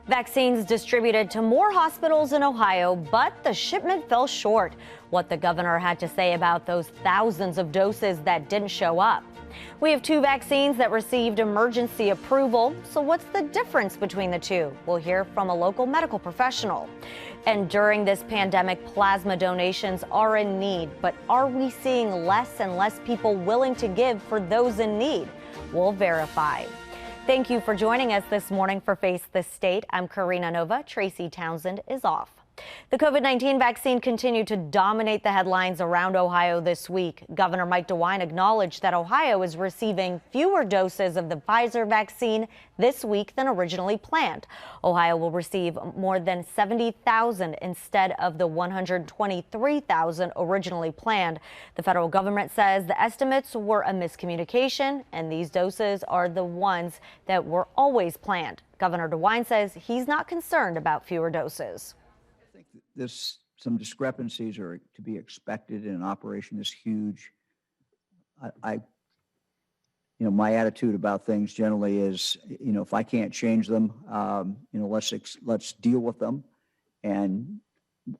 Vaccines distributed to more hospitals in Ohio, but the shipment fell short. What the governor had to say about those thousands of doses that didn't show up. We have two vaccines that received emergency approval. So what's the difference between the two? We'll hear from a local medical professional. And during this pandemic, plasma donations are in need. But are we seeing less and less people willing to give for those in need? We'll verify. Thank you for joining us this morning for Face the State. I'm Karina Nova. Tracy Townsend is off. The COVID-19 vaccine continued to dominate the headlines around Ohio this week. Governor Mike DeWine acknowledged that Ohio is receiving fewer doses of the PFIZER vaccine this week than originally planned. Ohio will receive more than 70,000 instead of the 123,000 originally planned. The federal government says the estimates were a miscommunication, and these doses are the ones that were always planned. Governor DeWine says he's not concerned about fewer doses. Some discrepancies are to be expected in an operation this huge. My attitude about things generally is, if I can't change them, let's deal with them. And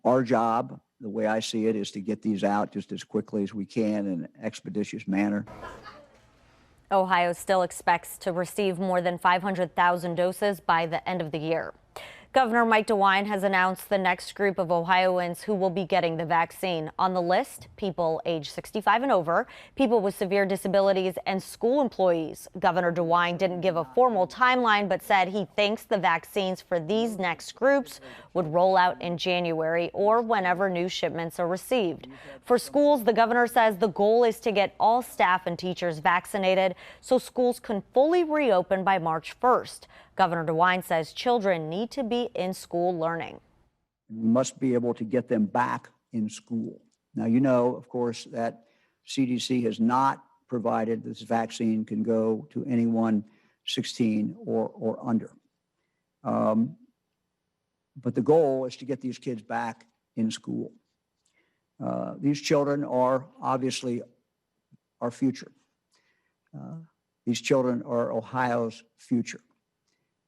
our job, the way I see it, is to get these out just as quickly as we can in an expeditious manner. Ohio still expects to receive more than 500,000 doses by the end of the year. Governor Mike DeWine has announced the next group of Ohioans who will be getting the vaccine. On the list, people age 65 and over, people with severe disabilities, and school employees. Governor DeWine didn't give a formal timeline, but said he thinks the vaccines for these next groups would roll out in January or whenever new shipments are received. For schools, the governor says the goal is to get all staff and teachers vaccinated so schools can fully reopen by March 1st. Governor DeWine says children need to be in school learning. We must be able to get them back in school. Now, of course, that CDC has not provided this vaccine can go to anyone 16 or under. But the goal is to get these kids back in school. These children are obviously our future. These children are Ohio's future.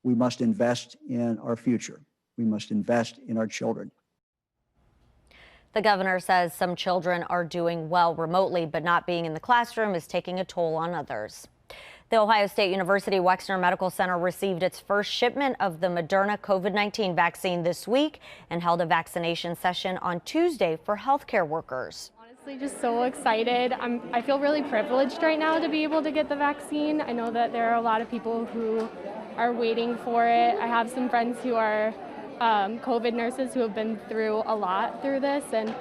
We must invest in our future. We must invest in our children. The governor says some children are doing well remotely, but not being in the classroom is taking a toll on others. The Ohio State University Wexner Medical Center received its first shipment of the Moderna COVID-19 vaccine this week and held a vaccination session on Tuesday for healthcare workers. Just so excited. I feel really privileged right now to be able to get the vaccine. I know that there are a lot of people who are waiting for it. I have some friends who are COVID nurses who have been through a lot through this, and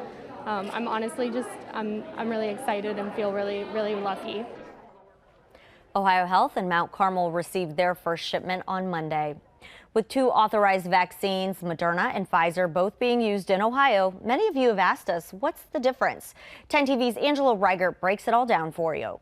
I'm honestly I'm really excited and feel really, really lucky. Ohio Health and Mount Carmel received their first shipment on Monday. With two authorized vaccines, Moderna and Pfizer, both being used in Ohio, many of you have asked us, what's the difference? 10 TV's Angela Reichert breaks it all down for you.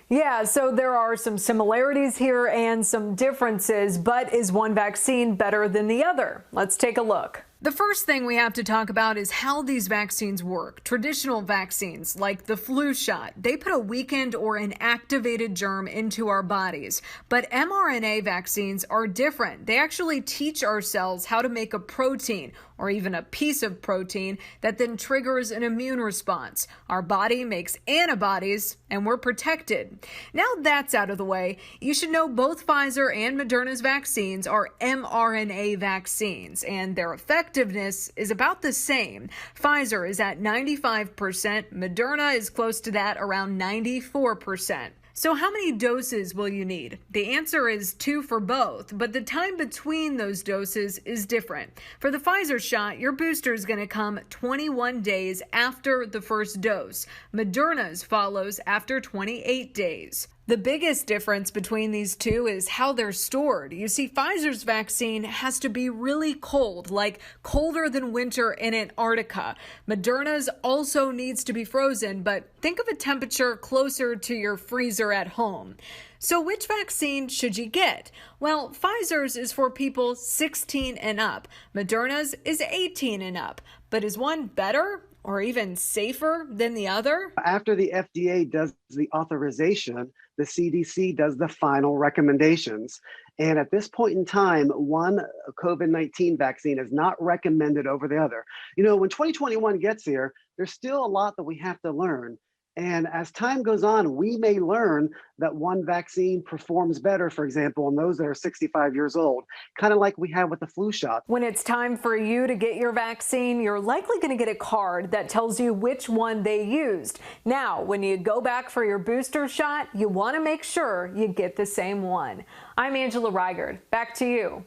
Yeah, so there are some similarities here and some differences, but is one vaccine better than the other? Let's take a look. The first thing we have to talk about is how these vaccines work. Traditional vaccines, like the flu shot, they put a weakened or inactivated germ into our bodies. But mRNA vaccines are different. They actually teach our cells how to make a protein, or even a piece of protein, that then triggers an immune response. Our body makes antibodies, and we're protected. Now that's out of the way, you should know both Pfizer and Moderna's vaccines are mRNA vaccines, and their effectiveness is about the same. Pfizer is at 95%, Moderna is close to that, around 94%. So how many doses will you need? The answer is 2 for both, but the time between those doses is different. For the Pfizer shot, your booster is going to come 21 days after the first dose. Moderna's follows after 28 days. The biggest difference between these two is how they're stored. You see, Pfizer's vaccine has to be really cold, like colder than winter in Antarctica. Moderna's also needs to be frozen, but think of a temperature closer to your freezer at home. So which vaccine should you get? Well, Pfizer's is for people 16 and up. Moderna's is 18 and up. But is one better or even safer than the other? After the FDA does the authorization, the CDC does the final recommendations. And at this point in time, one COVID-19 vaccine is not recommended over the other. You know, when 2021 gets here, there's still a lot that we have to learn. And as time goes on, we may learn that one vaccine performs better, for example, in those that are 65 years old, kind of like we had with the flu shot. When it's time for you to get your vaccine, you're likely going to get a card that tells you which one they used. Now, when you go back for your booster shot, you want to make sure you get the same one. I'm Angela Reigert. Back to you.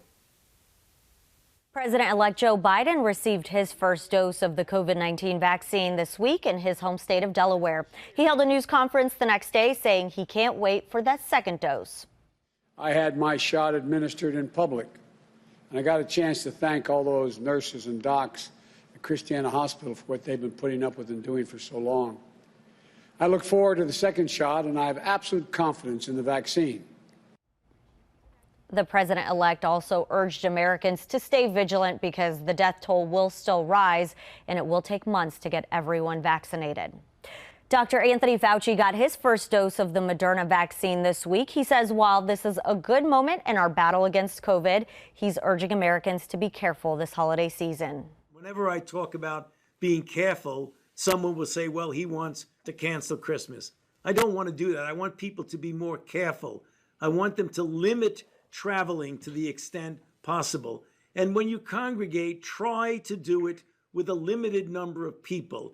President-elect Joe Biden received his first dose of the COVID-19 vaccine this week in his home state of Delaware. He held a news conference the next day saying he can't wait for that second dose. I had my shot administered in public, and I got a chance to thank all those nurses and docs at Christiana Hospital for what they've been putting up with and doing for so long. I look forward to the second shot, and I have absolute confidence in the vaccine. The president-elect also urged Americans to stay vigilant because the death toll will still rise and it will take months to get everyone vaccinated. Dr. Anthony Fauci got his first dose of the Moderna vaccine this week. He says while this is a good moment in our battle against COVID, he's urging Americans to be careful this holiday season. Whenever I talk about being careful, someone will say, well, he wants to cancel Christmas. I don't want to do that. I want people to be more careful. I want them to limit traveling to the extent possible. And when you congregate, try to do it with a limited number of people.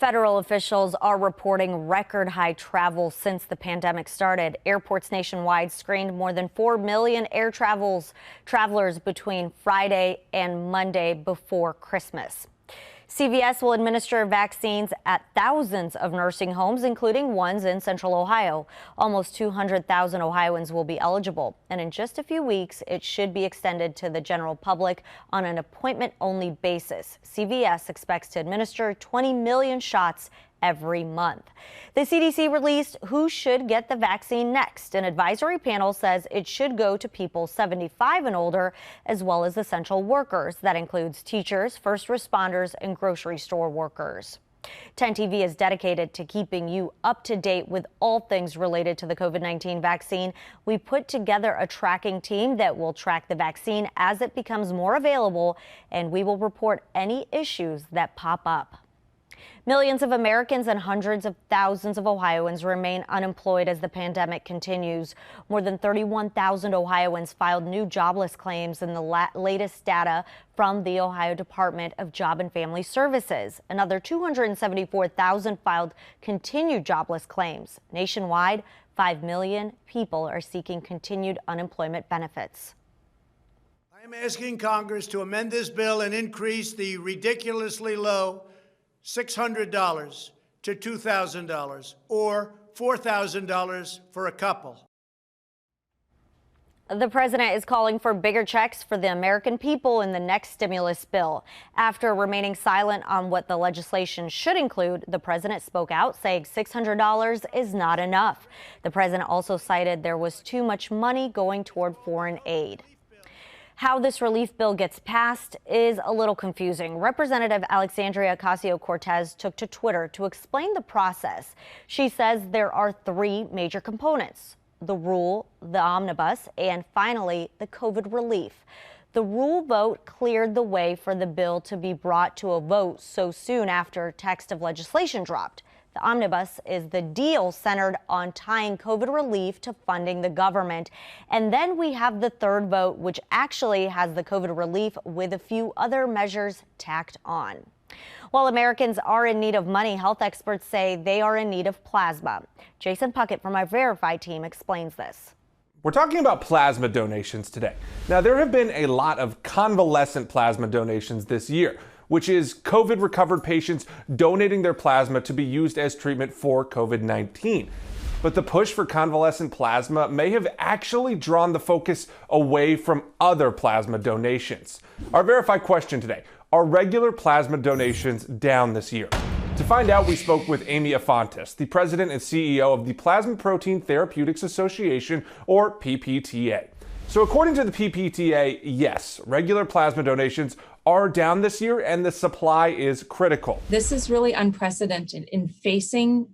Federal officials are reporting record high travel since the pandemic started. Airports nationwide screened more than 4 million air travelers between Friday and Monday before Christmas. CVS will administer vaccines at thousands of nursing homes, including ones in Central Ohio. Almost 200,000 Ohioans will be eligible, and in just a few weeks, it should be extended to the general public on an appointment-only basis. CVS expects to administer 20 million shots every month. The CDC released who should get the vaccine next. An advisory panel says it should go to people 75 and older, as well as essential workers. That includes teachers, first responders, and grocery store workers. 10 TV is dedicated to keeping you up to date with all things related to the COVID-19 vaccine. We put together a tracking team that will track the vaccine as it becomes more available, and we will report any issues that pop up. Millions of Americans and hundreds of thousands of Ohioans remain unemployed as the pandemic continues. More than 31,000 Ohioans filed new jobless claims in the latest data from the Ohio Department of Job and Family Services. Another 274,000 filed continued jobless claims. Nationwide, 5 million people are seeking continued unemployment benefits. I am asking Congress to amend this bill and increase the ridiculously low $600 to $2,000 or $4,000 for a couple. The president is calling for bigger checks for the American people in the next stimulus bill. After remaining silent on what the legislation should include, the president spoke out saying $600 is not enough. The president also cited there was too much money going toward foreign aid. How this relief bill gets passed is a little confusing. Representative Alexandria Ocasio-Cortez took to Twitter to explain the process. She says there are 3 major components: the rule, the omnibus, and finally, the COVID relief. The rule vote cleared the way for the bill to be brought to a vote so soon after text of legislation dropped. The omnibus is the deal centered on tying COVID relief to funding the government. And then we have the third vote, which actually has the COVID relief with a few other measures tacked on. While Americans are in need of money, health experts say they are in need of plasma. Jason Puckett from our Verify team explains this. We're talking about plasma donations today. Now, there have been a lot of convalescent plasma donations this year, which is COVID-recovered patients donating their plasma to be used as treatment for COVID-19. but the push for convalescent plasma may have actually drawn the focus away from other plasma donations. Our Verify question today: are regular plasma donations down this year? To find out, we spoke with Amy Afontis, the president and CEO of the Plasma Protein Therapeutics Association, or PPTA. So according to the PPTA, yes, regular plasma donations are down this year and the supply is critical. This is really unprecedented in facing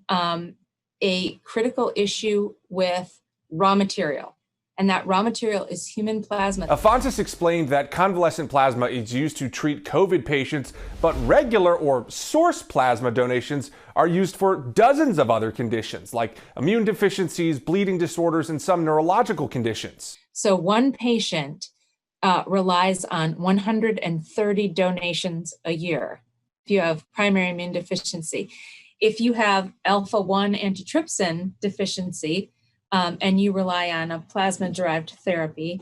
a critical issue with raw material. And that raw material is human plasma. Afontis explained that convalescent plasma is used to treat COVID patients, but regular or source plasma donations are used for dozens of other conditions, like immune deficiencies, bleeding disorders, and some neurological conditions. So one patient relies on 130 donations a year if you have primary immune deficiency. If you have alpha-1 antitrypsin deficiency, and you rely on a plasma-derived therapy,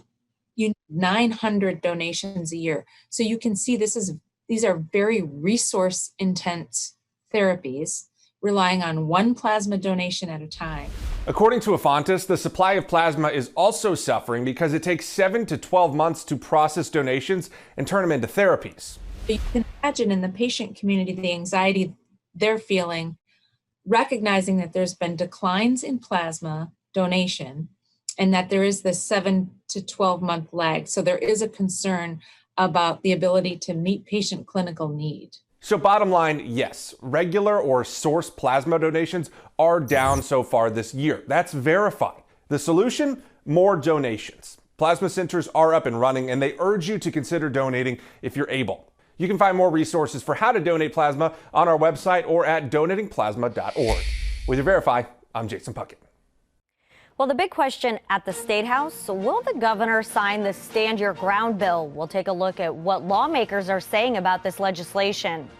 you need 900 donations a year. So you can see these are very resource-intense therapies, relying on one plasma donation at a time. According to Afontis, the supply of plasma is also suffering because it takes 7 to 12 months to process donations and turn them into therapies. You can imagine in the patient community the anxiety they're feeling, recognizing that there's been declines in plasma donation and that there is this 7 to 12 month lag. So there is a concern about the ability to meet patient clinical need. So bottom line, yes, regular or source plasma donations are down so far this year. That's verified. The solution? More donations. Plasma centers are up and running, and they urge you to consider donating if you're able. You can find more resources for how to donate plasma on our website or at donatingplasma.org. With your Verify, I'm Jason Puckett. Well, the big question at the State House, will the governor sign the Stand Your Ground bill? We'll take a look at what lawmakers are saying about this legislation.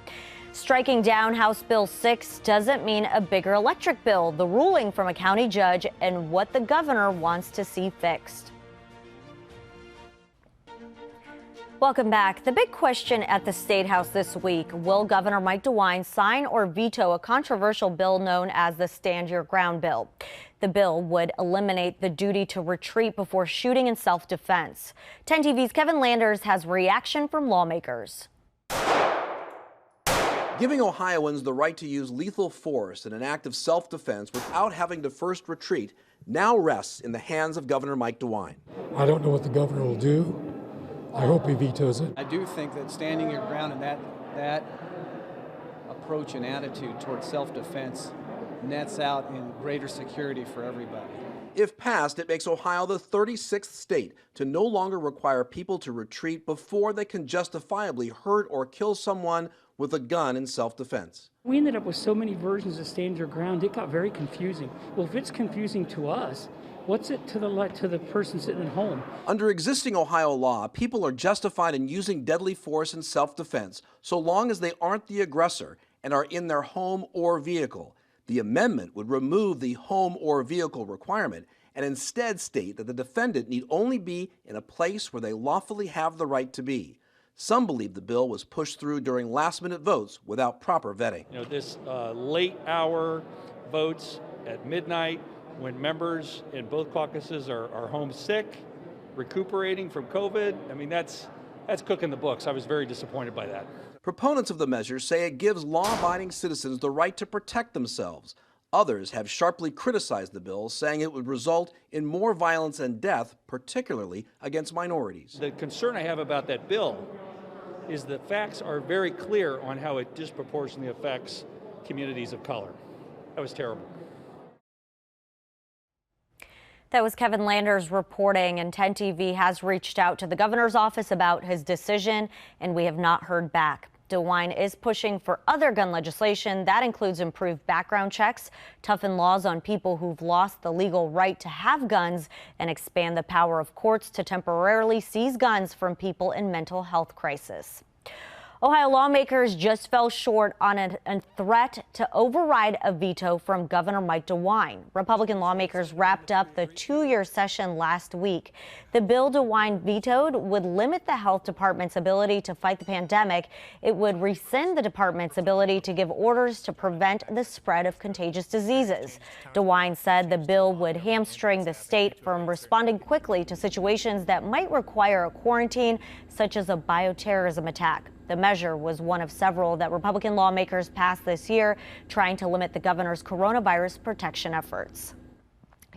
Striking down House Bill 6 doesn't mean a bigger electric bill, the ruling from a county judge, and what the governor wants to see fixed. Welcome back. The big question at the State House this week, will Governor Mike DeWine sign or veto a controversial bill known as the Stand Your Ground bill? The bill would eliminate the duty to retreat before shooting in self-defense. 10 TV's Kevin Landers has reaction from lawmakers. Giving Ohioans the right to use lethal force in an act of self-defense without having to first retreat now rests in the hands of Governor Mike DeWine. I don't know what the governor will do. I hope he vetoes it. I do think that standing your ground and that approach and attitude towards self-defense nets out in greater security for everybody. If passed, it makes Ohio the 36th state to no longer require people to retreat before they can justifiably hurt or kill someone with a gun in self-defense. We ended up with so many versions of Stand Your Ground, it got very confusing. Well, if it's confusing to us, what's it to the person sitting at home? Under existing Ohio law, people are justified in using deadly force in self-defense so long as they aren't the aggressor and are in their home or vehicle. The amendment would remove the home or vehicle requirement and instead state that the defendant need only be in a place where they lawfully have the right to be. Some believe the bill was pushed through during last-minute votes without proper vetting. You know, this late hour votes at midnight when members in both caucuses are home sick, recuperating from COVID. I mean, that's cooking the books. I was very disappointed by that. Proponents of the measure say it gives law-abiding citizens the right to protect themselves. Others have sharply criticized the bill, saying it would result in more violence and death, particularly against minorities. The concern I have about that bill is the facts are very clear on how it disproportionately affects communities of color. That was terrible. That was Kevin Landers reporting, and 10 TV has reached out to the governor's office about his decision, and we have not heard back. DeWine is pushing for other gun legislation that includes improved background checks, toughen laws on people who've lost the legal right to have guns, and expand the power of courts to temporarily seize guns from people in mental health crisis. Ohio lawmakers just fell short on a threat to override a veto from Governor Mike DeWine. Republican lawmakers wrapped up the two-year session last week. The bill DeWine vetoed would limit the health department's ability to fight the pandemic. It would rescind the department's ability to give orders to prevent the spread of contagious diseases. DeWine said the bill would hamstring the state from responding quickly to situations that might require a quarantine, such as a bioterrorism attack. The measure was one of several that Republican lawmakers passed this year, trying to limit the governor's coronavirus protection efforts.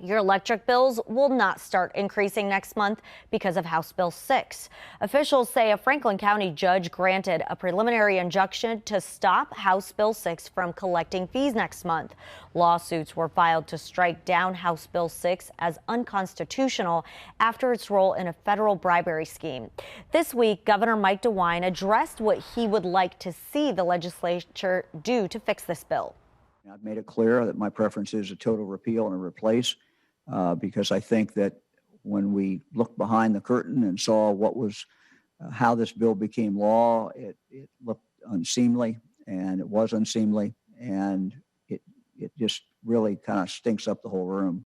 Your electric bills will not start increasing next month because of House Bill 6. Officials say a Franklin County judge granted a preliminary injunction to stop House Bill 6 from collecting fees next month. Lawsuits were filed to strike down House Bill 6 as unconstitutional after its role in a federal bribery scheme. This week, Governor Mike DeWine addressed what he would like to see the legislature do to fix this bill. I've made it clear that my preference is a total repeal and a replace, because I think that when we looked behind the curtain and saw what was how this bill became law, it looked unseemly, and it was unseemly, and it just really kind of stinks up the whole room.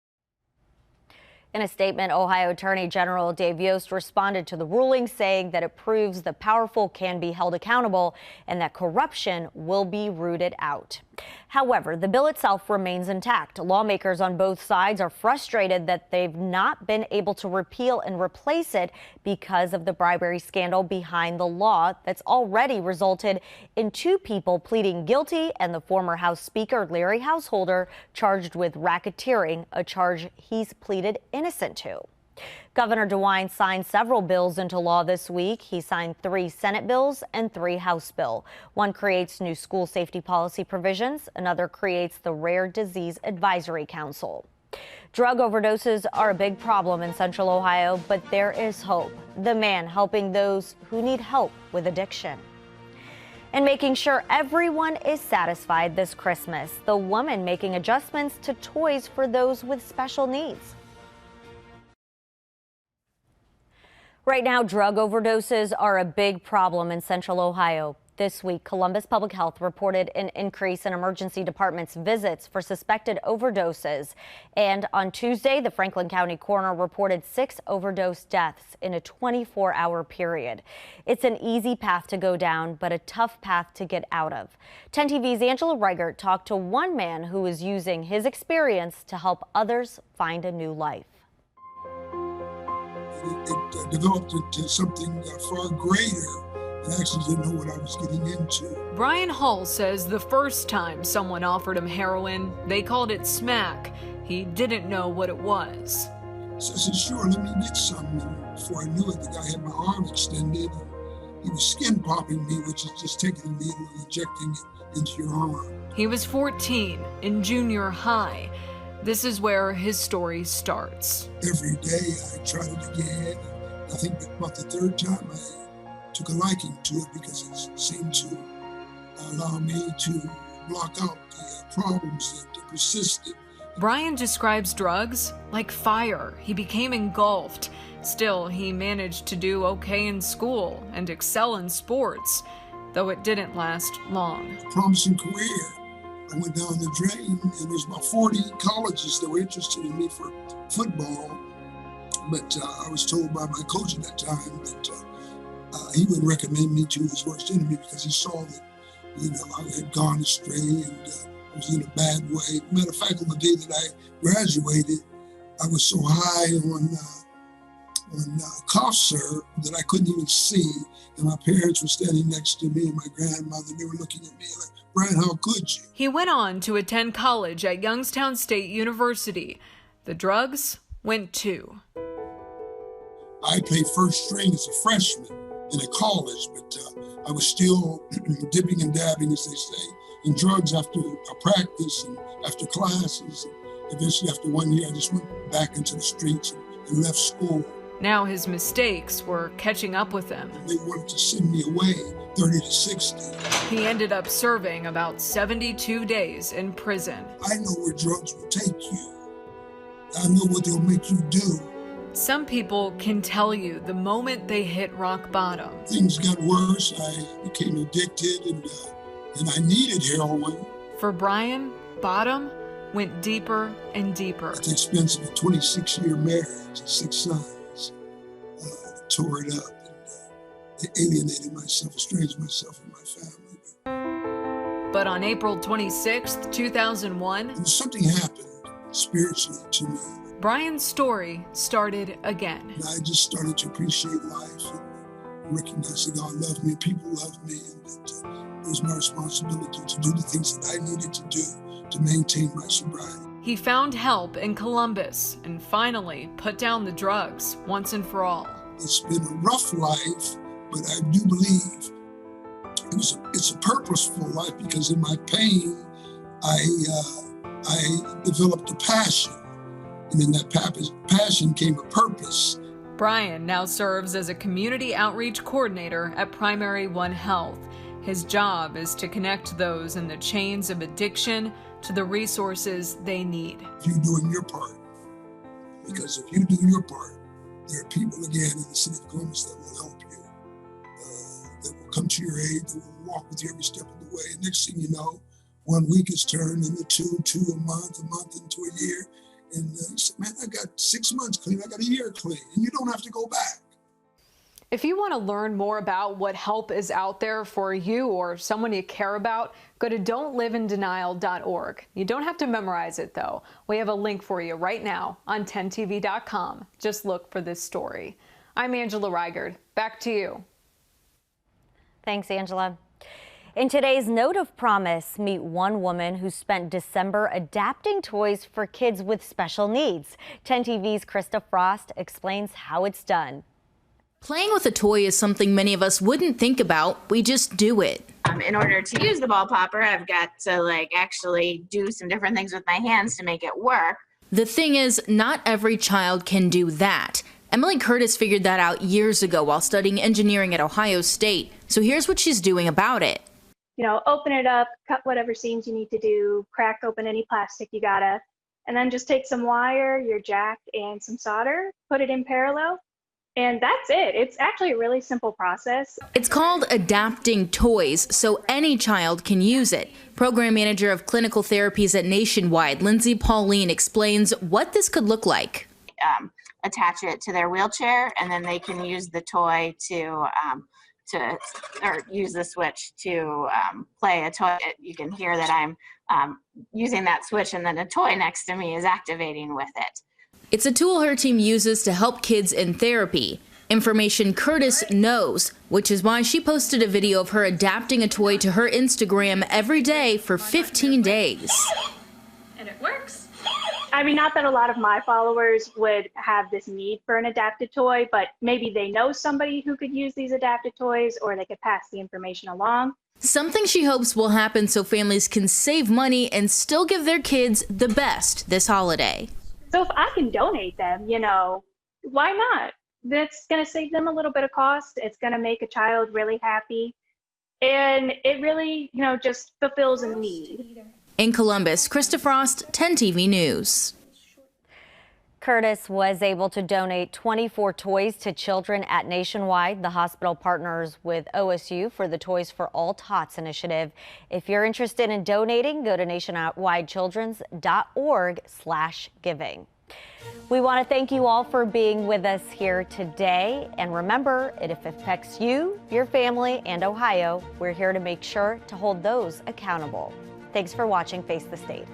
In a statement, Ohio Attorney General Dave Yost responded to the ruling, saying that it proves the powerful can be held accountable and that corruption will be rooted out. However, the bill itself remains intact. Lawmakers on both sides are frustrated that they've not been able to repeal and replace it because of the bribery scandal behind the law that's already resulted in 2 people pleading guilty and the former House Speaker Larry Householder charged with racketeering, a charge he's pleaded innocent to. Governor DeWine signed several bills into law this week. He signed 3 Senate bills and 3 House bills. One creates new school safety policy provisions. Another creates the Rare Disease Advisory Council. Drug overdoses are a big problem in Central Ohio, but there is hope. The man helping those who need help with addiction. And making sure everyone is satisfied this Christmas. The woman making adjustments to toys for those with special needs. Right now, drug overdoses are a big problem in Central Ohio. This week, Columbus Public Health reported an increase in emergency departments' visits for suspected overdoses. And on Tuesday, the Franklin County coroner reported 6 overdose deaths in a 24-hour period. It's an easy path to go down, but a tough path to get out of. 10 TV's Angela Reichert talked to one man who is using his experience to help others find a new life. It developed into something far greater. I actually didn't know what I was getting into. Brian Hall says the first time someone offered him heroin, they called it smack. He didn't know what it was. So I said, sure, let me get some. And before I knew it, the guy had my arm extended. And he was skin popping me, which is just taking a needle and injecting it into your arm. He was 14 in junior high. This is where his story starts. Every day I tried it again. And I think about the 3rd time I took a liking to it because it seemed to allow me to block out the problems that persisted. Brian describes drugs like fire. He became engulfed. Still, he managed to do okay in school and excel in sports, though it didn't last long. A promising career. I went down the drain, and there's about 40 colleges that were interested in me for football. But I was told by my coach at that time that he would recommend me to his worst enemy because he saw that, I had gone astray and I was in a bad way. Matter of fact, on the day that I graduated, I was so high on cough syrup that I couldn't even see. And my parents were standing next to me and my grandmother. They were looking at me like, Brian, how could you? He went on to attend college at Youngstown State University. The drugs went too. I played first string as a freshman in a college, but I was still dipping and dabbing, as they say, in drugs after a practice and after classes. And eventually, after 1 year, I just went back into the streets and left school. Now his mistakes were catching up with him. They wanted to send me away, 30 to 60. He ended up serving about 72 days in prison. I know where drugs will take you. I know what they'll make you do. Some people can tell you the moment they hit rock bottom. Things got worse. I became addicted and I needed heroin. For Brian, bottom went deeper and deeper. At the expense of a 26-year marriage and 6 sons. Tore it up and alienated myself, estranged myself from my family. But on April 26th, 2001, and something happened spiritually to me. Brian's story started again. And I just started to appreciate life and recognize that God loved me and people loved me, and that it was my responsibility to do the things that I needed to do to maintain my sobriety. He found help in Columbus and finally put down the drugs once and for all. It's been a rough life, but I do believe it's a purposeful life, because in my pain, I developed a passion. And in that passion came a purpose. Brian now serves as a community outreach coordinator at Primary One Health. His job is to connect those in the chains of addiction to the resources they need. If you're doing your part, because if you do your part, there are people again in the city of Columbus that will help you, that will come to your aid, that will walk with you every step of the way. And next thing you know, 1 week is turned into two a month into a year. And you say, man, I got 6 months clean, I got a year clean, and you don't have to go back. If you want to learn more about what help is out there for you or someone you care about, go to don'tliveinDenial.org. You don't have to memorize it, though. We have a link for you right now on 10tv.com. Just look for this story. I'm Angela Reigard. Back to you. Thanks, Angela. In today's Note of Promise, meet one woman who spent December adapting toys for kids with special needs. 10 TV's Krista Frost explains how it's done. Playing with a toy is something many of us wouldn't think about. We just do it. In order to use the ball popper, I've got to actually do some different things with my hands to make it work. The thing is, not every child can do that. Emily Curtis figured that out years ago while studying engineering at Ohio State. So here's what she's doing about it. You know, open it up, cut whatever seams you need to do, crack open any plastic you gotta, and then just take some wire, your jack, and some solder, put it in parallel, and that's it. It's actually a really simple process. It's called adapting toys, so any child can use it. Program manager of clinical therapies at Nationwide, LINDSEY PAULINE, explains what this could look like. Attach it to their wheelchair, and then they can use the toy or use the switch to play a toy. You can hear that I'm using that switch, and then a toy next to me is activating with it. It's a tool her team uses to help kids in therapy. Information Curtis knows, which is why she posted a video of her adapting a toy to her Instagram every day for 15 days. And it works. I mean, not that a lot of my followers would have this need for an adapted toy, but maybe they know somebody who could use these adapted toys, or they could pass the information along. Something she hopes will happen so families can save money and still give their kids the best this holiday. So if I can donate them, you know, why not? That's going to save them a little bit of cost. It's going to make a child really happy. And it really, you know, just fulfills a need. In Columbus, Krista Frost, 10 TV News. Curtis was able to donate 24 toys to children at Nationwide. The hospital partners with OSU for the Toys for All Tots initiative. If you're interested in donating, go to nationwidechildrens.org/giving. We want to thank you all for being with us here today. And remember, if it affects you, your family, and Ohio, we're here to make sure to hold those accountable. Thanks for watching Face the State.